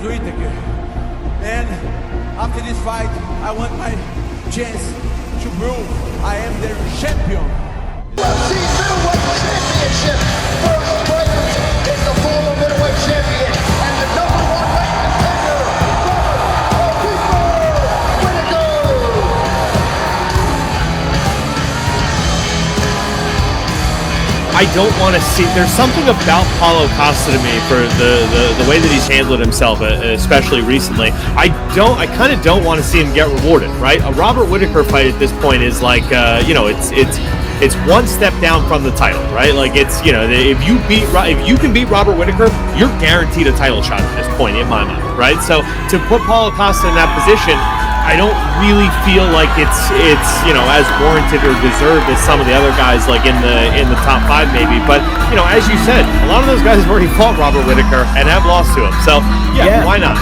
is Whittaker. And after this fight, I want my chance to prove I am the champion. UFC Middleweight Championship. First appointment is the former middleweight champion and the number one ranked contender, Robert Whittaker. I don't want to see. There's something about Paulo Costa to me for the way that he's handled himself, especially recently. I kind of don't want to see him get rewarded, right? A Robert Whittaker fight at this point is like, it's one step down from the title, right? Like if you can beat Robert Whittaker, you're guaranteed a title shot at this point, in my mind, right? So to put Paulo Costa in that position, I don't really feel like it's as warranted or deserved as some of the other guys like in the top 5 maybe. But as you said, a lot of those guys have already fought Robert Whittaker and have lost to him. So yeah. Why not?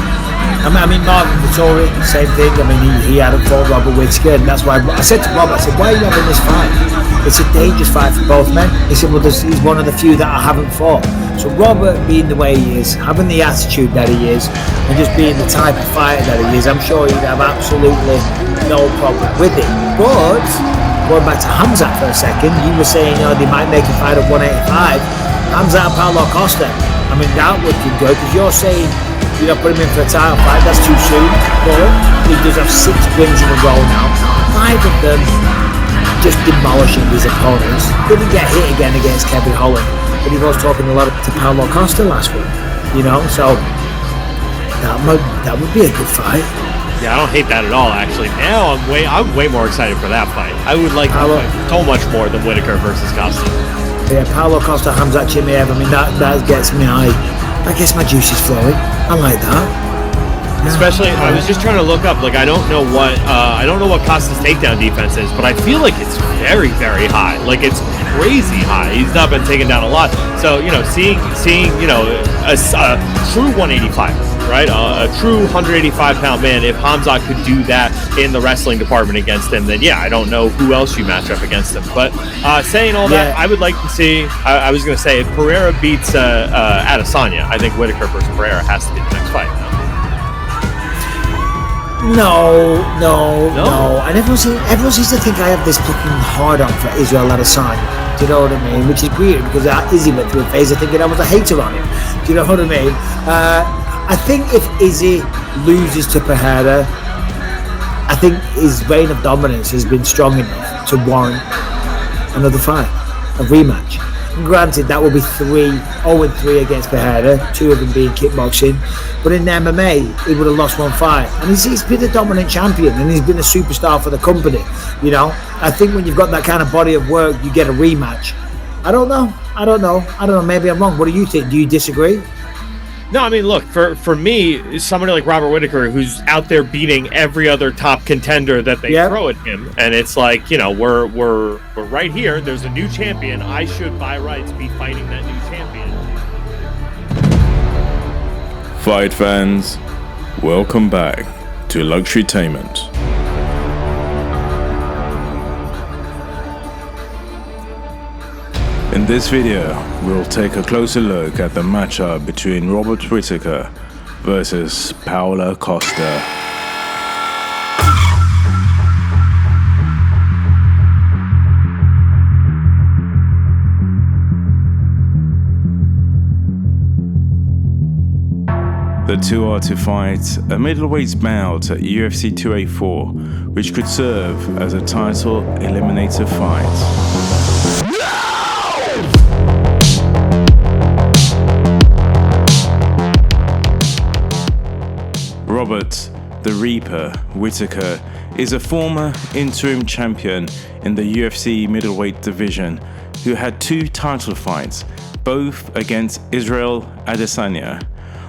I mean, Marvin Vettori, same thing. I mean, he hadn't fought Robert Whittaker, and that's why I said to Robert, why are you having this fight? It's a dangerous fight for both men. He said, well, he's one of the few that I haven't fought. So Robert, being the way he is, having the attitude that he is, and just being the type of fighter that he is, I'm sure he'd have absolutely no problem with it. But going back to Khamzat for a second, you were saying, they might make a fight at 185. Khamzat and Paulo Costa. I mean, that would be good, because you're saying, put him in for a title fight, that's too soon. But he does have 6 wins in a row now. 5 of them just demolishing his opponents. Didn't get hit again against Kevin Holland, but he was talking a lot to Paulo Costa last week. So that would be a good fight. Yeah, I don't hate that at all, actually. Now I'm way more excited for that fight. I would like that fight so much more than Whittaker versus Costa. Yeah, Paulo Costa, Khamzat Chimaev. I mean, that gets me high. That gets my juices flowing. I like that. Especially, I was just trying to look up. Like, I don't know what Costa's takedown defense is, but I feel like it's very, very high. Like, it's crazy high. He's not been taken down a lot. So, seeing a true 185, right? A true 185-pound man. If Khamzat could do that in the wrestling department against him, then yeah, I don't know who else you match up against him. But saying all that, I would like to see. I was going to say, if Pereira beats Adesanya, I think Whittaker versus Pereira has to be the next fight. No. And everyone seems to think I have this fucking hard on for Israel Adesanya. Do you know what I mean? Which is weird, because Izzy went through a phase of thinking I was a hater on him. Do you know what I mean? I think if Izzy loses to Pereira, I think his reign of dominance has been strong enough to warrant another fight, a rematch. And granted, that will be 0-3 against Pereira, 2 of them being kickboxing. But in MMA, he would have lost 1 fight. And he's been a dominant champion, and he's been a superstar for the company. I think when you've got that kind of body of work, you get a rematch. I don't know. Maybe I'm wrong. What do you think? Do you disagree? No, I mean, look, for me, somebody like Robert Whittaker, who's out there beating every other top contender that they throw at him, and it's like, we're right here. There's a new champion. I should, by rights, be fighting that new champion. Fight fans, welcome back to Luxurytainment. In this video, we'll take a closer look at the matchup between Robert Whittaker versus Paulo Costa. The two are to fight a middleweight bout at UFC 284, which could serve as a title eliminator fight. Robert the Reaper Whittaker is a former interim champion in the UFC middleweight division who had 2 title fights, both against Israel Adesanya.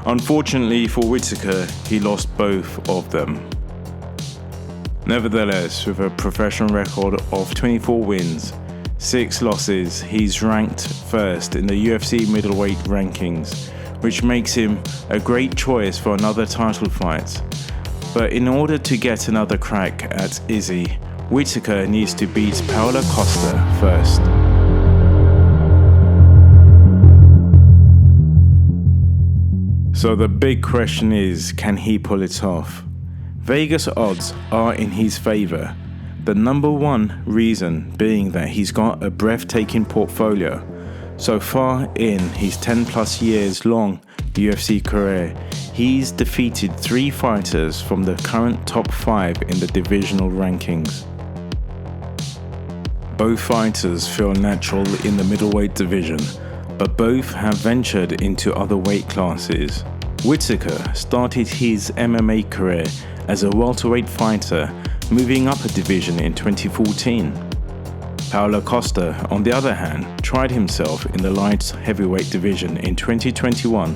Unfortunately for Whittaker, he lost both of them. Nevertheless, with a professional record of 24 wins, 6 losses, he's ranked first in the UFC middleweight rankings, which makes him a great choice for another title fight. But in order to get another crack at Izzy, Whittaker needs to beat Paulo Costa first. So the big question is, can he pull it off? Vegas odds are in his favor. The number one reason being that he's got a breathtaking portfolio. So far in his 10 plus years long UFC career, he's defeated 3 fighters from the current top 5 in the divisional rankings. Both fighters feel natural in the middleweight division, but both have ventured into other weight classes. Whittaker started his MMA career as a welterweight fighter, moving up a division in 2014. Paulo Costa, on the other hand, tried himself in the light heavyweight division in 2021.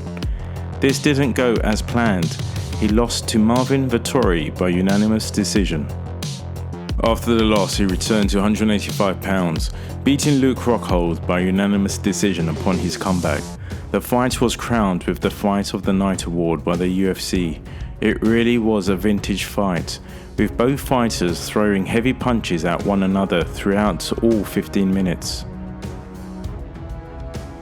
This didn't go as planned. He lost to Marvin Vettori by unanimous decision. After the loss, he returned to 185 pounds, beating Luke Rockhold by unanimous decision upon his comeback. The fight was crowned with the Fight of the Night award by the UFC. It really was a vintage fight, with both fighters throwing heavy punches at one another throughout all 15 minutes.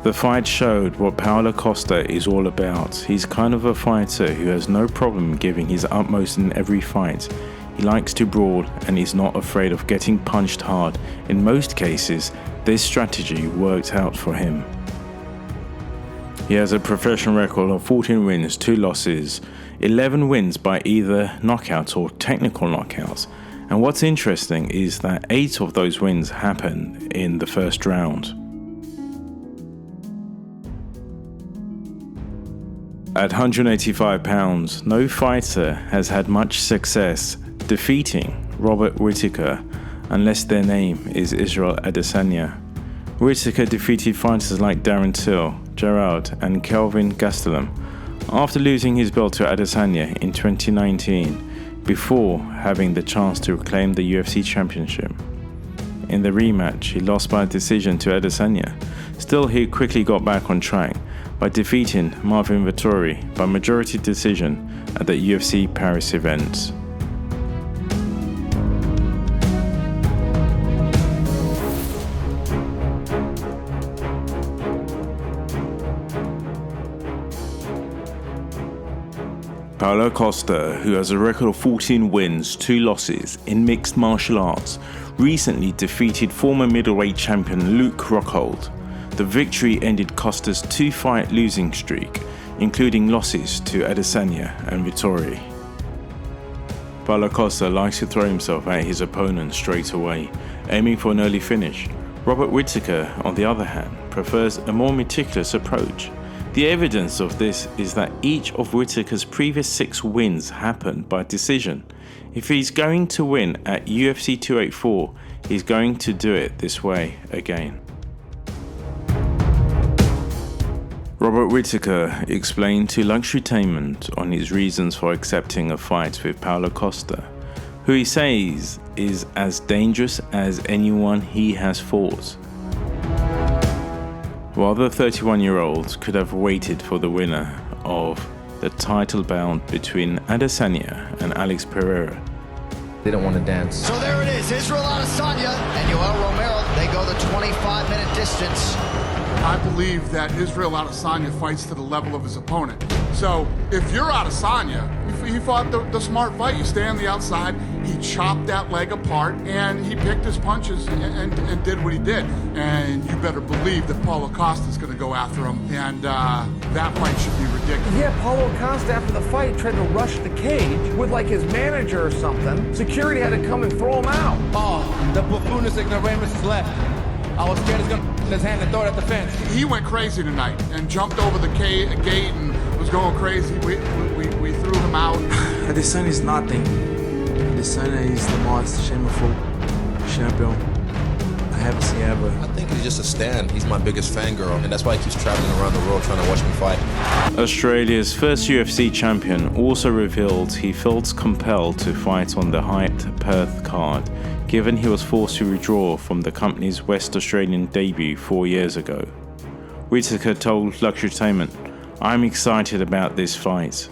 The fight showed what Paulo Costa is all about. He's kind of a fighter who has no problem giving his utmost in every fight. He likes to brawl and is not afraid of getting punched hard. In most cases, this strategy worked out for him. He has a professional record of 14 wins, 2 losses, 11 wins by either knockouts or technical knockouts. And what's interesting is that 8 of those wins happened in the first round. At 185 pounds, no fighter has had much success defeating Robert Whittaker unless their name is Israel Adesanya. Whittaker defeated fighters like Darren Till, Gerald and Kelvin Gastelum after losing his belt to Adesanya in 2019 before having the chance to reclaim the UFC championship. In the rematch, he lost by decision to Adesanya. Still, he quickly got back on track by defeating Marvin Vettori by majority decision at the UFC Paris event. Paulo Costa, who has a record of 14 wins, 2 losses in mixed martial arts, recently defeated former middleweight champion Luke Rockhold. The victory ended Costa's 2-fight losing streak, including losses to Adesanya and Vettori. Paulo Costa likes to throw himself at his opponent straight away, aiming for an early finish. Robert Whittaker, on the other hand, prefers a more meticulous approach. The evidence of this is that each of Whittaker's previous 6 wins happened by decision. If he's going to win at UFC 284, he's going to do it this way again. Robert Whittaker explained to Luxurytainment on his reasons for accepting a fight with Paulo Costa, who he says is as dangerous as anyone he has fought. While the 31-year-old could have waited for the winner of the title bout between Adesanya and Alex Pereira. They don't want to dance. So there it is, Israel Adesanya and Yoel Romero. They go the 25-minute distance. I believe that Israel Adesanya fights to the level of his opponent. So if you're Adesanya, he fought the smart fight. You stay on the outside, he chopped that leg apart, and he picked his punches and did what he did. And you better believe that Paulo Costa is going to go after him, and that fight should be ridiculous. Yeah, Paulo Costa after the fight tried to rush the cage with like his manager or something. Security had to come and throw him out. Oh, the buffoonist ignoramus is left. I was scared he's gonna put his hand and throw it at the fence. He went crazy tonight and jumped over the gate and was going crazy. We threw him out. Adesanya is nothing. Adesanya is the most shameful champion I have seen ever. I think he's just a stan. He's my biggest fangirl, and that's why he keeps traveling around the world trying to watch me fight. Australia's first UFC champion also revealed he felt compelled to fight on the hyped Perth card, given he was forced to withdraw from the company's West Australian debut 4 years ago. Whittaker told Luxurytainment, "I'm excited about this fight.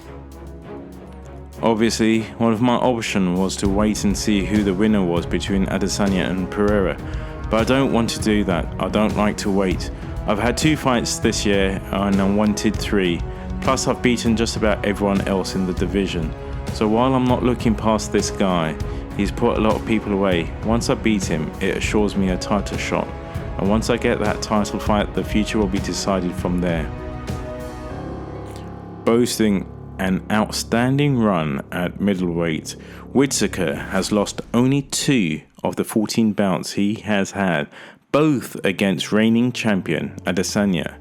Obviously, one of my options was to wait and see who the winner was between Adesanya and Pereira, but I don't want to do that. I don't like to wait. I've had 2 fights this year and I wanted 3. Plus I've beaten just about everyone else in the division. So while I'm not looking past this guy, he's put a lot of people away. Once I beat him, it assures me a title shot. And once I get that title fight, the future will be decided from there. Boasting an outstanding run at middleweight, Whittaker has lost only 2 of the 14 bouts he has had, both against reigning champion Adesanya.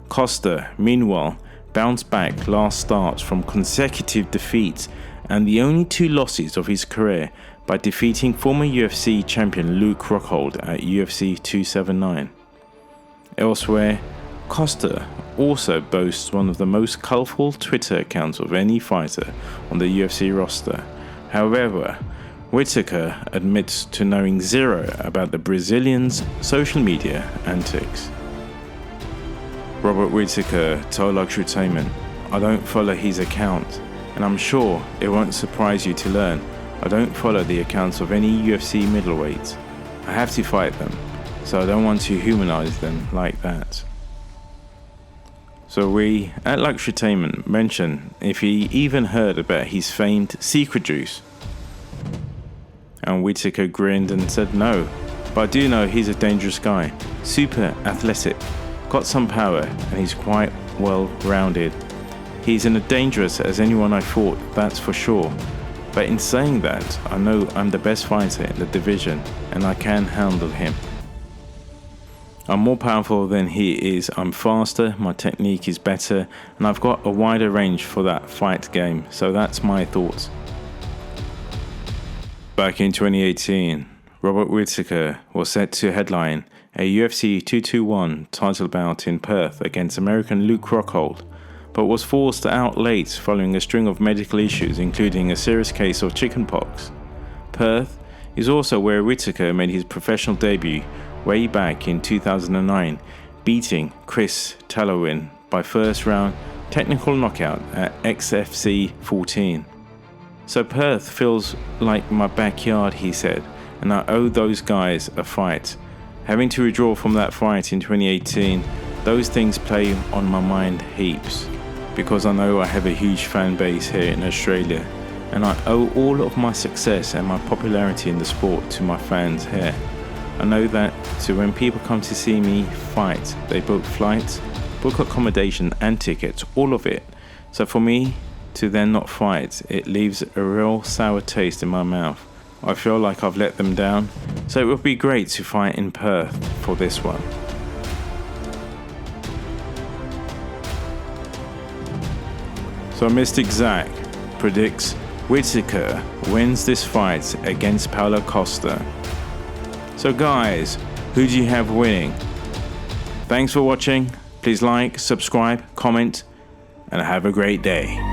Costa, meanwhile, bounced back last starts from consecutive defeats and the only 2 losses of his career by defeating former UFC champion Luke Rockhold at UFC 279. Elsewhere, Costa also boasts one of the most colourful Twitter accounts of any fighter on the UFC roster. However, Whittaker admits to knowing zero about the Brazilian's social media antics. Robert Whittaker told Luxurytainment, "I don't follow his account, and I'm sure it won't surprise you to learn I don't follow the accounts of any UFC middleweights. I have to fight them, so I don't want to humanize them like that." So we at Luxurytainment mentioned if he even heard about his famed secret juice. And Whittaker grinned and said no, but I do know he's a dangerous guy, super athletic, got some power, and he's quite well rounded. He's as dangerous as anyone I fought, that's for sure. But in saying that, I know I'm the best fighter in the division and I can handle him. I'm more powerful than he is, I'm faster, my technique is better, and I've got a wider range for that fight game, so that's my thoughts. Back in 2018, Robert Whittaker was set to headline a UFC 221 title bout in Perth against American Luke Rockhold, but was forced out late following a string of medical issues, including a serious case of chickenpox. Perth is also where Whittaker made his professional debut way back in 2009, beating Chris Tallowin by first round technical knockout at XFC 14. So Perth feels like my backyard, he said, and I owe those guys a fight. Having to withdraw from that fight in 2018, those things play on my mind heaps, because I know I have a huge fan base here in Australia, and I owe all of my success and my popularity in the sport to my fans here. I know that, so when people come to see me fight, they book flights, book accommodation and tickets, all of it. So for me to then not fight, it leaves a real sour taste in my mouth. I feel like I've let them down, so it would be great to fight in Perth for this one. So Mystic Zach predicts Whittaker wins this fight against Paulo Costa. So guys, who do you have winning? Thanks for watching. Please like, subscribe, comment, and have a great day.